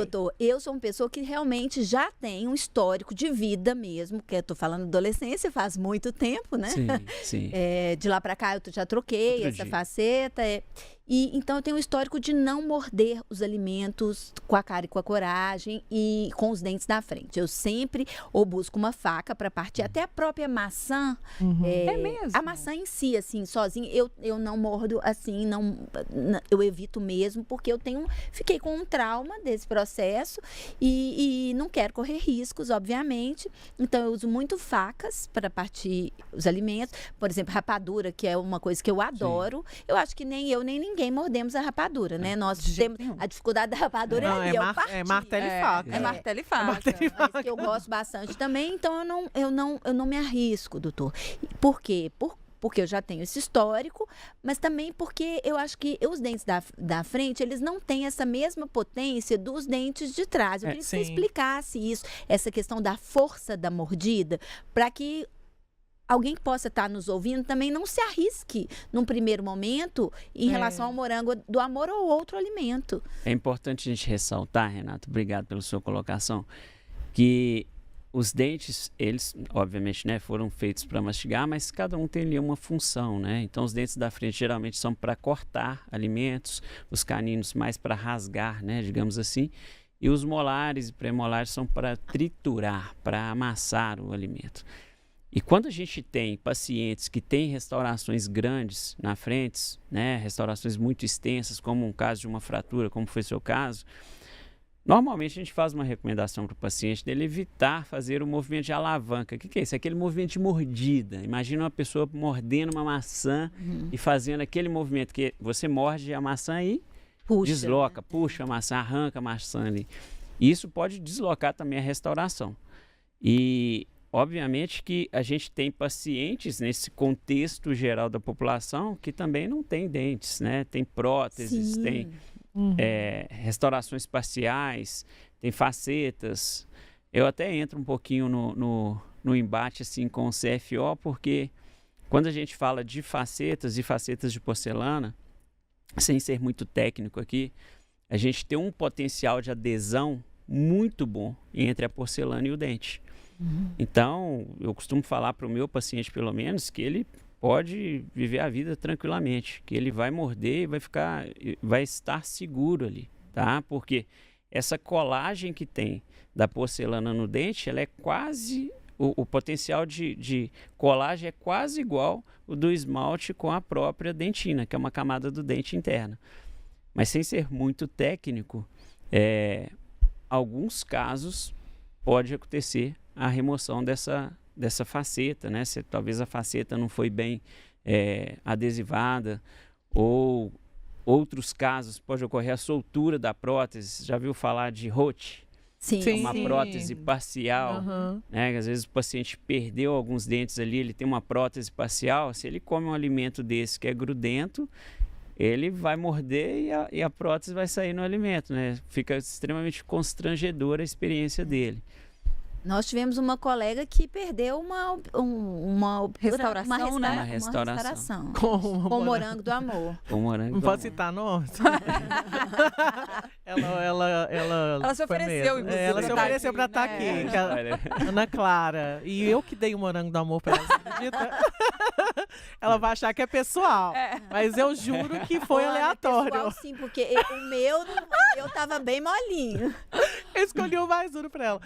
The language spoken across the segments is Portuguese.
doutor, eu sou uma pessoa que realmente já tem um histórico de vida mesmo, que eu tô falando adolescência, faz muito tempo, né? Sim, sim. De lá para cá eu já troquei Outro essa dia. faceta. E então eu tenho um histórico de não morder os alimentos com a cara e com a coragem e com os dentes da frente. Eu sempre ou busco uma faca para partir até a própria maçã. É mesmo? A maçã em si, assim, sozinha, eu não mordo assim, eu evito mesmo, porque fiquei com um trauma desse processo e não quero correr riscos, obviamente. Então eu uso muito facas para partir os alimentos. Por exemplo, rapadura, que é uma coisa que eu adoro. Eu acho que nem eu, nem ninguém mordemos a rapadura, né? Nós temos a dificuldade da rapadura Não, ali, partir. é martelo e faca. É martelo e faca. Mas que eu gosto bastante também, então eu não me arrisco, doutor. Por quê? Porque eu já tenho esse histórico, mas também porque eu acho que os dentes da frente, eles não têm essa mesma potência dos dentes de trás. Eu queria que você explicasse isso, essa questão da força da mordida, para que alguém que possa estar nos ouvindo também não se arrisque num primeiro momento em relação ao morango do amor ou outro alimento. É importante a gente ressaltar, Renato, obrigado pela sua colocação, que os dentes, eles, obviamente, né, foram feitos para mastigar, mas cada um tem ali uma função, né? Então, os dentes da frente geralmente são para cortar alimentos, os caninos mais para rasgar, né, digamos assim, e os molares e premolares são para triturar, para amassar o alimento. E quando a gente tem pacientes que têm restaurações grandes na frente, né, restaurações muito extensas, como um caso de uma fratura, como foi o seu caso, normalmente a gente faz uma recomendação para o paciente dele evitar fazer o movimento de alavanca. O que é isso? É aquele movimento de mordida. Imagina uma pessoa mordendo uma maçã e fazendo aquele movimento que você morde a maçã e desloca, puxa a maçã, arranca a maçã ali. Isso pode deslocar também a restauração. E obviamente que a gente tem pacientes nesse contexto geral da população que também não tem dentes, né? Tem próteses, tem restaurações parciais, tem facetas. Eu até entro um pouquinho no embate assim, com o CFO, porque quando a gente fala de facetas e facetas de porcelana, sem ser muito técnico aqui, a gente tem um potencial de adesão muito bom entre a porcelana e o dente. Então, eu costumo falar para o meu paciente, pelo menos, que ele pode viver a vida tranquilamente, que ele vai morder e vai estar seguro ali, tá? Porque essa colagem que tem da porcelana no dente, ela é quase, o potencial de colagem é quase igual o do esmalte com a própria dentina, que é uma camada do dente interna. Mas sem ser muito técnico, alguns casos pode acontecer a remoção dessa faceta, né? Se talvez a faceta não foi bem adesivada, ou outros casos pode ocorrer a soltura da prótese. Já viu falar de Roth? Sim. Uma prótese parcial, né? Às vezes o paciente perdeu alguns dentes ali, ele tem uma prótese parcial. Se ele come um alimento desse que é grudento, ele vai morder e a prótese vai sair no alimento, né? Fica extremamente constrangedora a experiência dele. Nós tivemos uma colega que perdeu uma restauração, né? Uma restauração. Com o morango do amor. Com o morango Não do pode amor. citar nomes? Ela se ofereceu, inclusive. Ela se pra tá ofereceu aqui, para estar né? aqui. Ana Clara. E eu que dei o morango do amor para ela, você acredita? Ela vai achar que é pessoal. Mas eu juro que foi aleatório. Pessoal, sim, porque o meu tava bem molinho. Eu escolhi o mais duro pra ela.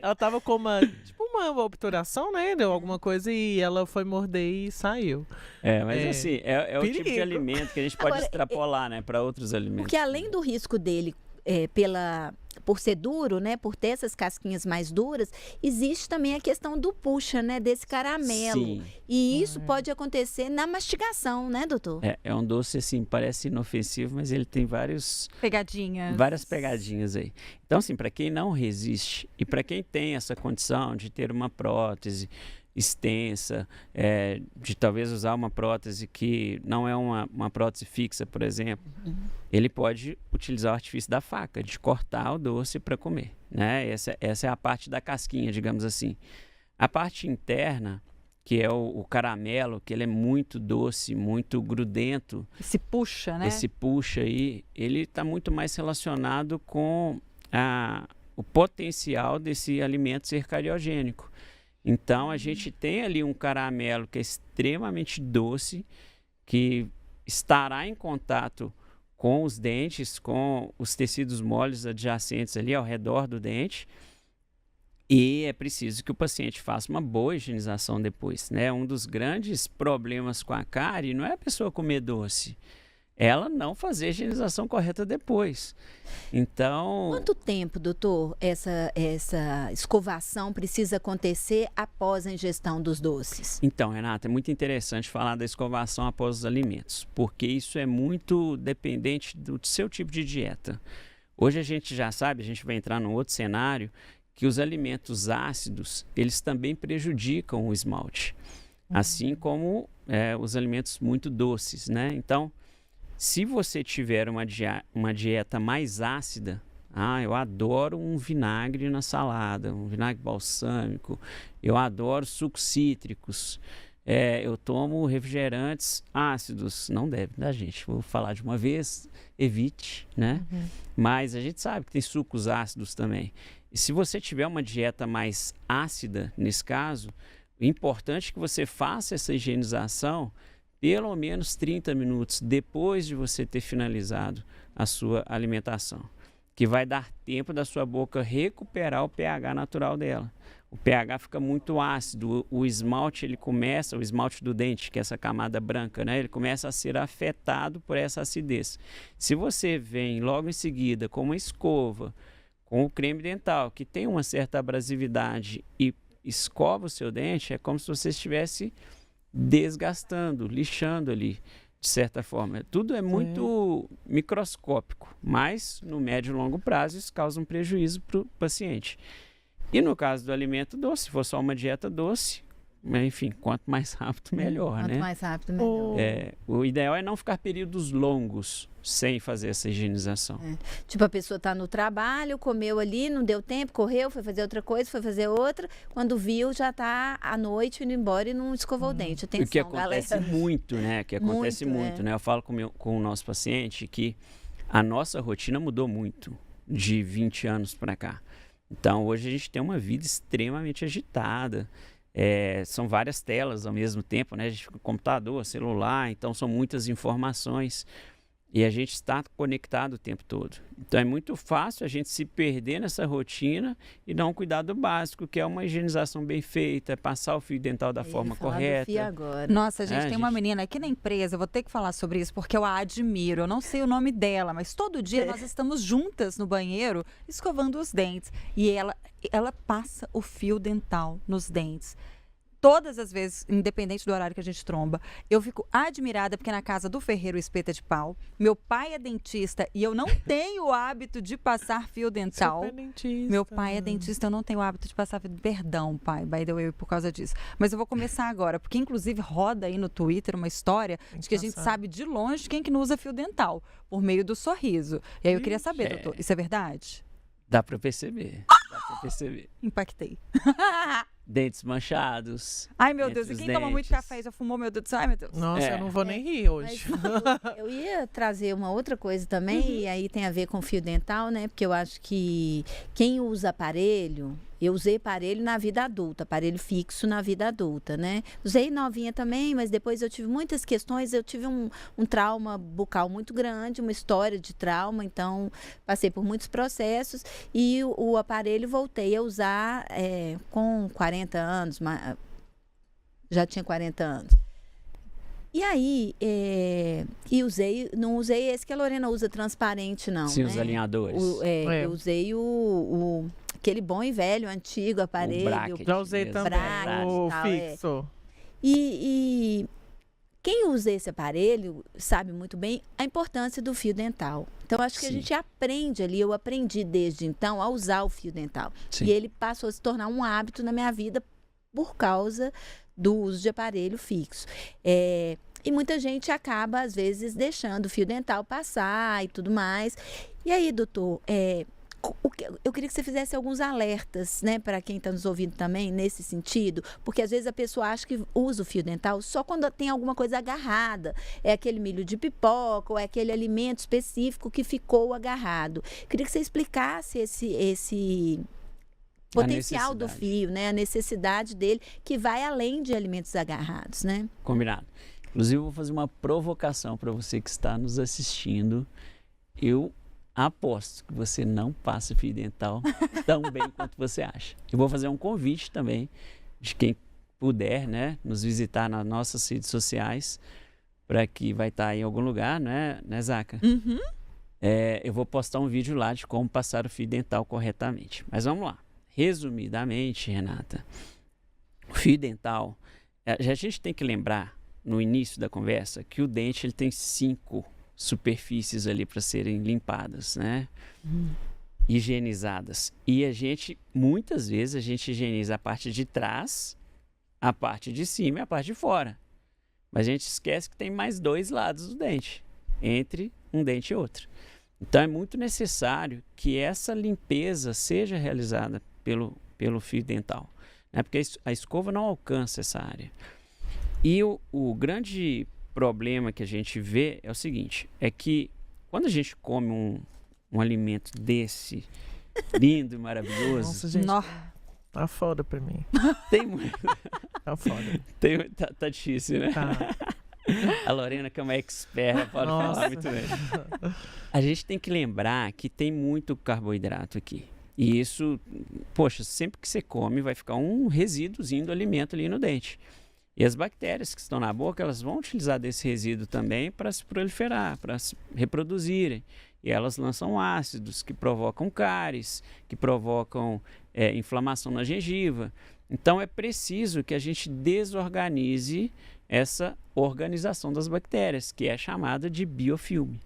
Ela tava com uma obturação, né? Deu alguma coisa e ela foi morder e saiu. Mas assim, é o tipo de alimento que a gente pode extrapolar, né, para outros alimentos. Porque além do risco dele por ser duro, né, por ter essas casquinhas mais duras, existe também a questão do puxa, né, desse caramelo. Sim. E isso pode acontecer na mastigação, né, doutor? É um doce, assim, parece inofensivo, mas ele tem várias pegadinhas aí. Então, assim, para quem não resiste e para quem tem essa condição de ter uma prótese extensa, de talvez usar uma prótese que não é uma prótese fixa, por exemplo, ele pode utilizar o artifício da faca, de cortar o doce para comer, né? Essa é a parte da casquinha, digamos assim. A parte interna, que é o caramelo, que ele é muito doce, muito grudento. Se puxa, né? Esse puxa aí, ele está muito mais relacionado com o potencial desse alimento ser cariogênico. Então, a gente tem ali um caramelo que é extremamente doce, que estará em contato com os dentes, com os tecidos moles adjacentes ali ao redor do dente. E é preciso que o paciente faça uma boa higienização depois, né? Um dos grandes problemas com a cárie não é a pessoa comer doce, ela não fazer a higienização correta depois. Então... Quanto tempo, doutor, essa escovação precisa acontecer após a ingestão dos doces? Então, Renata, é muito interessante falar da escovação após os alimentos, porque isso é muito dependente do seu tipo de dieta. Hoje a gente já sabe, a gente vai entrar num outro cenário, que os alimentos ácidos, eles também prejudicam o esmalte, assim como os alimentos muito doces, né? Então, se você tiver uma dieta mais ácida, eu adoro um vinagre na salada, um vinagre balsâmico, eu adoro sucos cítricos, eu tomo refrigerantes ácidos, não deve, né, gente? Vou falar de uma vez, evite, né? Mas a gente sabe que tem sucos ácidos também. E se você tiver uma dieta mais ácida, nesse caso, o importante é que você faça essa higienização pelo menos 30 minutos depois de você ter finalizado a sua alimentação, que vai dar tempo da sua boca recuperar o pH natural dela. O pH fica muito ácido, o esmalte o esmalte do dente, que é essa camada branca, né? Ele começa a ser afetado por essa acidez. Se você vem logo em seguida com uma escova, com o creme dental, que tem uma certa abrasividade e escova o seu dente, é como se você estivesse desgastando, lixando ali, de certa forma. Tudo é muito microscópico, mas no médio e longo prazo isso causa um prejuízo para o paciente. E no caso do alimento doce, se for só uma dieta doce, enfim, quanto mais rápido, melhor, né? Quanto mais rápido, melhor. O ideal é não ficar períodos longos sem fazer essa higienização. Tipo, a pessoa está no trabalho, comeu ali, não deu tempo, correu, foi fazer outra coisa, foi fazer outra. Quando viu, já está à noite indo embora e não escovou o dente. Atenção, o que acontece galera. muito, né? Que acontece muito, né? Eu falo com o nosso paciente que a nossa rotina mudou muito de 20 anos para cá. Então, hoje a gente tem uma vida extremamente agitada. São várias telas ao mesmo tempo, né? A gente fica com computador, celular, então são muitas informações e a gente está conectado o tempo todo. Então é muito fácil a gente se perder nessa rotina e dar um cuidado básico, que é uma higienização bem feita, passar o fio dental da forma correta. Fio agora. Nossa, gente, tem uma menina aqui na empresa, eu vou ter que falar sobre isso porque eu a admiro. Eu não sei o nome dela, mas todo dia nós estamos juntas no banheiro escovando os dentes e ela passa o fio dental nos dentes. Todas as vezes, independente do horário que a gente tromba, eu fico admirada porque na casa do ferreiro espeta de pau, meu pai é dentista e eu não tenho o hábito de passar fio dental. Super dentista. Meu pai é dentista, eu não tenho o hábito de passar fio. Perdão, pai, by the way, por causa disso. Mas eu vou começar agora, porque inclusive roda aí no Twitter uma história de que a gente sabe de longe quem que não usa fio dental, por meio do sorriso. E aí eu queria saber, doutor, isso é verdade? Dá para perceber. Impactei. Dentes manchados. Ai, meu Deus, e quem toma muito café e já fumou, meu Deus do céu? Ai, meu Deus. Nossa, eu não vou nem rir hoje. Eu ia trazer uma outra coisa também, e aí tem a ver com fio dental, né? Porque eu acho que quem usa aparelho, eu usei aparelho na vida adulta, aparelho fixo na vida adulta, né? Usei novinha também, mas depois eu tive muitas questões, eu tive um trauma bucal muito grande, uma história de trauma, então passei por muitos processos e o aparelho voltei a usar com 40 anos, já tinha 40 anos. E aí, não usei esse que a Lorena usa transparente, não. Sim, né? os alinhadores. Eu usei aquele bom e velho, antigo aparelho. Já usei também, o fixo. E quem usa esse aparelho sabe muito bem a importância do fio dental. Então, acho que a gente aprende ali, eu aprendi desde então a usar o fio dental. Sim. E ele passou a se tornar um hábito na minha vida por causa do uso de aparelho fixo. E muita gente acaba, às vezes, deixando o fio dental passar e tudo mais. E aí, doutor, eu queria que você fizesse alguns alertas, né, para quem está nos ouvindo também, nesse sentido, porque às vezes a pessoa acha que usa o fio dental só quando tem alguma coisa agarrada. É aquele milho de pipoca, ou é aquele alimento específico que ficou agarrado. Queria que você explicasse esse potencial do fio, né, a necessidade dele, que vai além de alimentos agarrados, né? Combinado. Inclusive, eu vou fazer uma provocação para você que está nos assistindo. Eu aposto que você não passa fio dental tão bem quanto você acha. Eu vou fazer um convite também de quem puder, né, nos visitar nas nossas redes sociais, para que vai estar em algum lugar, né Zaca? Uhum. Eu vou postar um vídeo lá de como passar o fio dental corretamente. Mas vamos lá. Resumidamente, Renata, o fio dental, a gente tem que lembrar no início da conversa que o dente ele tem 5 superfícies ali para serem limpadas, né? Higienizadas. E muitas vezes, a gente higieniza a parte de trás, a parte de cima e a parte de fora. Mas a gente esquece que tem mais 2 lados do dente, entre um dente e outro. Então, é muito necessário que essa limpeza seja realizada pelo fio dental, né? Porque a escova não alcança essa área. E o grande problema que a gente vê é o seguinte, é que quando a gente come um alimento desse, lindo e maravilhoso... Nossa, gente, tá foda pra mim. Tem muito... Tá foda. Tá difícil, né? Tá. A Lorena, que é uma expert, pode falar muito bem. A gente tem que lembrar que tem muito carboidrato aqui. E isso, poxa, sempre que você come, vai ficar um resíduozinho do alimento ali no dente. E as bactérias que estão na boca, elas vão utilizar desse resíduo também para se proliferar, para se reproduzirem. E elas lançam ácidos que provocam cáries, que provocam inflamação na gengiva. Então, é preciso que a gente desorganize essa organização das bactérias, que é chamada de biofilme.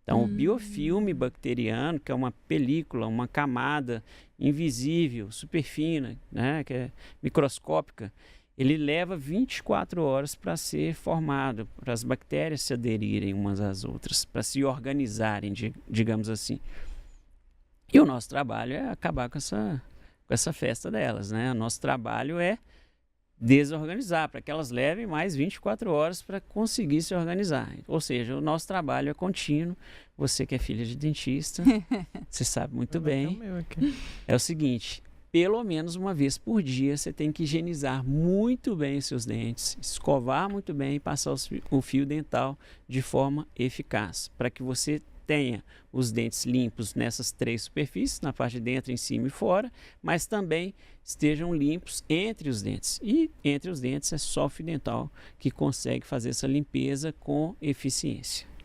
Então, o biofilme bacteriano, que é uma película, uma camada invisível, super fina, né, que é microscópica, ele leva 24 horas para ser formado, para as bactérias se aderirem umas às outras, para se organizarem, digamos assim. E o nosso trabalho é acabar com essa festa delas, né? O nosso trabalho é desorganizar, para que elas levem mais 24 horas para conseguir se organizar. Ou seja, o nosso trabalho é contínuo. Você que é filha de dentista, você sabe muito bem. É o seguinte, pelo menos uma vez por dia você tem que higienizar muito bem os seus dentes, escovar muito bem e passar o fio dental de forma eficaz, para que você tenha os dentes limpos nessas 3 superfícies, na parte de dentro, em cima e fora, mas também estejam limpos entre os dentes. E entre os dentes é só o fio dental que consegue fazer essa limpeza com eficiência.